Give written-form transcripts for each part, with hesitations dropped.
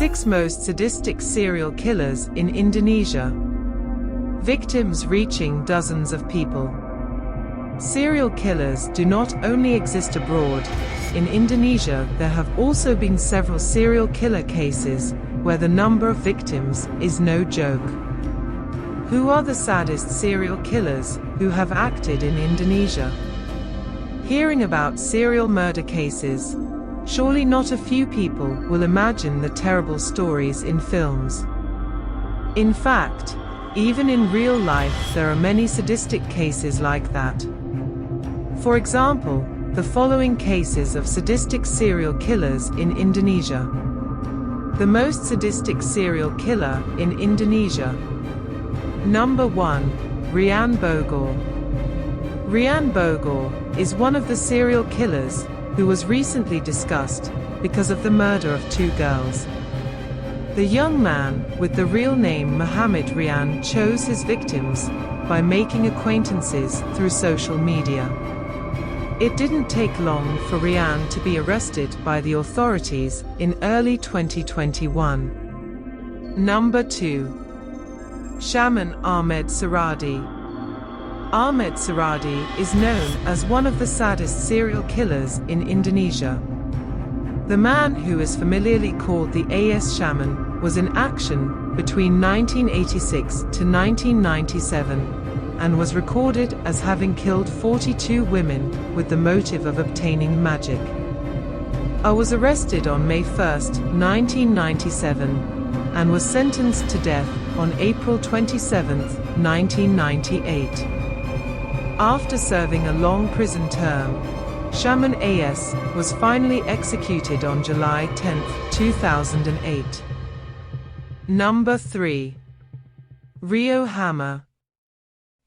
6 most sadistic serial killers in Indonesia. Victims reaching dozens of people. Serial killers do not only exist abroad. In Indonesia, there have also been several serial killer cases where the number of victims is no joke. Who are the saddest serial killers who have acted in Indonesia? Hearing about serial murder cases, surely not a few people will imagine the terrible stories in films. In fact, even in real life there are many sadistic cases like that. For example, the following cases of sadistic serial killers in Indonesia. The most sadistic serial killer in Indonesia. Number 1. Rian Bogor. Rian Bogor is one of the serial killers who was recently discussed because of the murder of 2 girls. The young man with the real name Muhammad Rian chose his victims by making acquaintances through social media. It didn't take long for Rian to be arrested by the authorities in early 2021. Number 2. Shaman Ahmed Saradi. Ahmed Saradi is known as one of the saddest serial killers in Indonesia. The man who is familiarly called the AS Shaman was in action between 1986 to 1997 and was recorded as having killed 42 women with the motive of obtaining magic. I was arrested on May 1, 1997 and was sentenced to death on April 27, 1998. After serving a long prison term, Shaman AS was finally executed on July 10, 2008. Number 3. Rio Hammer.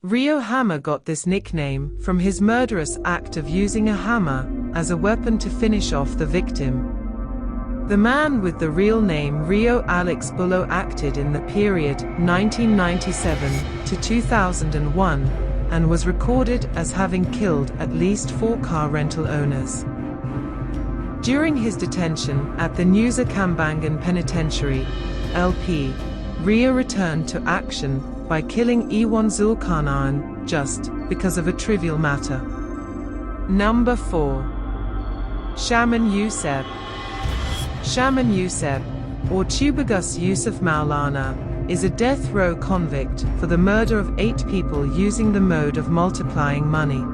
Rio Hammer got this nickname from his murderous act of using a hammer as a weapon to finish off the victim. The man with the real name Rio Alex Bulo acted in the period 1997 to 2001 and was recorded as having killed at least 4 car rental owners. During his detention at the Nusa Kambangan Penitentiary, LP, Rio returned to action by killing Iwan Zulkarnain just because of a trivial matter. Number 4. Shaman Yusef. Shaman Yusef, or Tubagus Yusuf Maulana, is a death row convict for the murder of 8 people using the mode of multiplying money.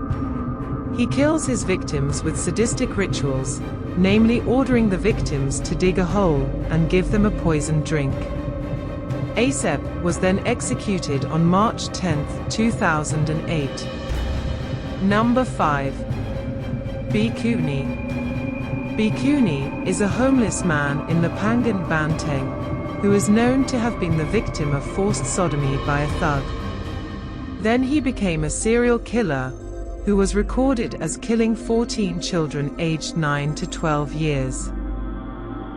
He kills his victims with sadistic rituals, namely ordering the victims to dig a hole and give them a poisoned drink. Asep was then executed on March 10, 2008. Number 5. Bikuni. Bikuni is a homeless man in Lapangan Banteng, who is known to have been the victim of forced sodomy by a thug. Then he became a serial killer, who was recorded as killing 14 children aged 9 to 12 years.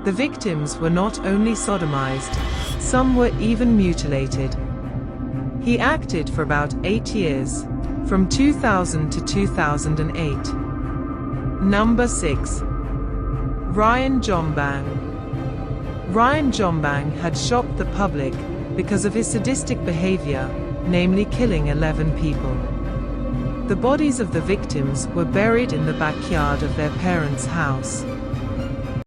The victims were not only sodomized, some were even mutilated. He acted for about 8 years, from 2000 to 2008. Number 6. Ryan Jombang. Ryan Jombang had shocked the public because of his sadistic behavior, namely killing 11 people. The bodies of the victims were buried in the backyard of their parents' house.